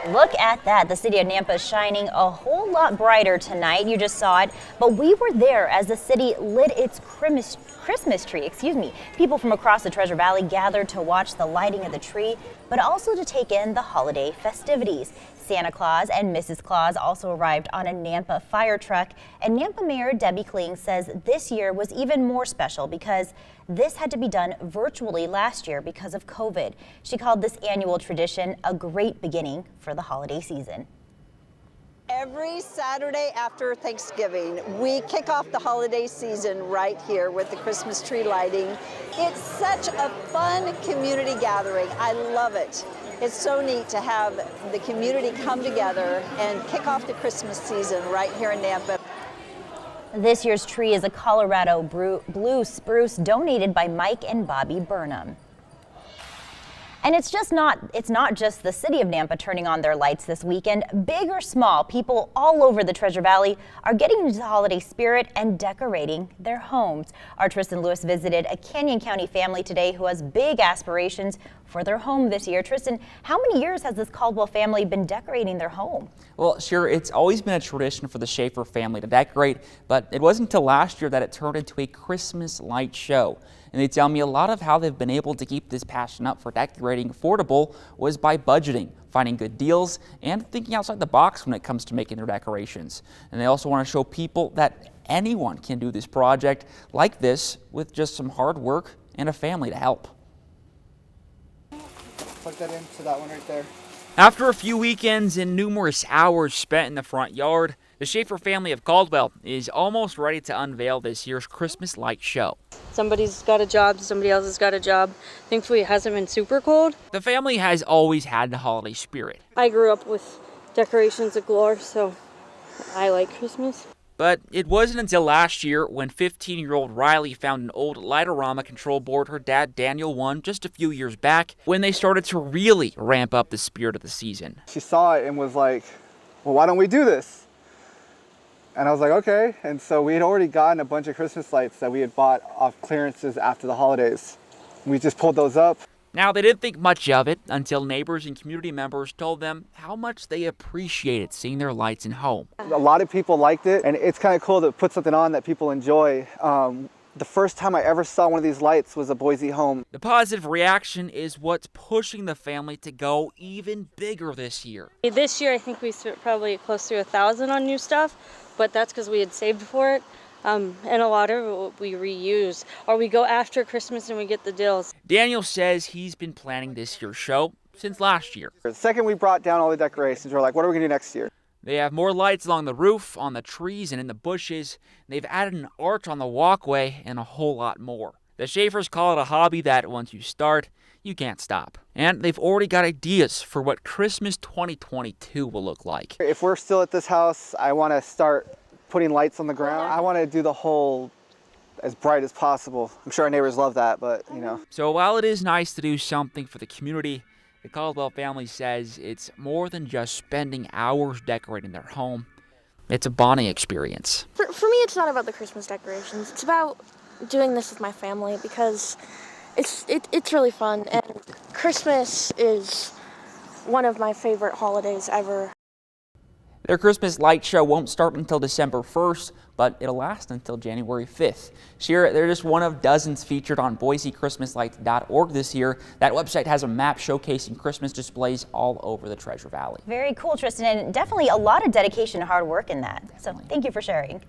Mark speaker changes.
Speaker 1: Look at that. The city of Nampa is shining a whole lot brighter tonight. You just saw it, but we were there as the city lit its Christmas tree. People from across the Treasure Valley gathered to watch the lighting of the tree, but also to take in the holiday festivities. Santa Claus and Mrs. Claus also arrived on a Nampa fire truck, and Nampa Mayor Debbie Kling says this year was even more special because this had to be done virtually last year because of COVID. She called this annual tradition a great beginning for the holiday season.
Speaker 2: Every Saturday after Thanksgiving, we kick off the holiday season right here with the Christmas tree lighting. It's such a fun community gathering. I love it. It's so neat to have the community come together and kick off the Christmas season right here in Nampa.
Speaker 1: This year's tree is a Colorado blue spruce donated by Mike and Bobby Burnham. And it's not just the city of Nampa turning on their lights this weekend. Big or small, people all over the Treasure Valley are getting into the holiday spirit and decorating their homes. Our Tristan Lewis visited a Canyon County family today who has big aspirations for their home this year. Tristan, how many years has this Caldwell family been decorating their home?
Speaker 3: Well, sure, it's always been a tradition for the Schaefer family to decorate, but it wasn't until last year that it turned into a Christmas light show. And they tell me a lot of how they've been able to keep this passion up for decorating affordable was by budgeting, finding good deals, and thinking outside the box when it comes to making their decorations. And they also want to show people that anyone can do this project like this with just some hard work and a family to help.
Speaker 4: Plug that into that one right there.
Speaker 3: After a few weekends and numerous hours spent in the front yard, the Schaefer family of Caldwell is almost ready to unveil this year's Christmas light show.
Speaker 5: Somebody's got a job, somebody else has got a job. Thankfully, it hasn't been super cold.
Speaker 3: The family has always had the holiday spirit.
Speaker 5: I grew up with decorations galore, so I like Christmas.
Speaker 3: But it wasn't until last year when 15-year-old Riley found an old Lightorama control board her dad Daniel won just a few years back when they started to really ramp up the spirit of the season.
Speaker 4: She saw it and was like, well, why don't we do this? And I was like, okay. And so we had already gotten a bunch of Christmas lights that we had bought off clearances after the holidays. We just pulled those up.
Speaker 3: Now, they didn't think much of it until neighbors and community members told them how much they appreciated seeing their lights in home.
Speaker 4: A lot of people liked it, and it's kind of cool to put something on that people enjoy. The first time I ever saw one of these lights was a Boise home.
Speaker 3: The positive reaction is what's pushing the family to go even bigger this year.
Speaker 5: This year, I think we spent probably close to 1,000 on new stuff, but that's because we had saved for it. And a lot of it we reuse, or we go after Christmas and we get the deals.
Speaker 3: Daniel says he's been planning this year's show since last year.
Speaker 4: The second we brought down all the decorations, we're like, what are we going to do next year?
Speaker 3: They have more lights along the roof, on the trees, and in the bushes. They've added an arch on the walkway and a whole lot more. The Schaefers call it a hobby that once you start, you can't stop. And they've already got ideas for what Christmas 2022 will look like.
Speaker 4: If we're still at this house, I want to start putting lights on the ground. I want to do the whole as bright as possible. I'm sure our neighbors love that, but you know.
Speaker 3: So while it is nice to do something for the community, the Caldwell family says it's more than just spending hours decorating their home. It's a bonding experience.
Speaker 6: For me, it's not about the Christmas decorations. It's about doing this with my family because it's really fun. And Christmas is one of my favorite holidays ever.
Speaker 3: Their Christmas light show won't start until December 1st, but it'll last until January 5th. They're just one of dozens featured on BoiseChristmasLights.org this year. That website has a map showcasing Christmas displays all over the Treasure Valley.
Speaker 1: Very cool, Tristan, and definitely a lot of dedication and hard work in that. So thank you for sharing.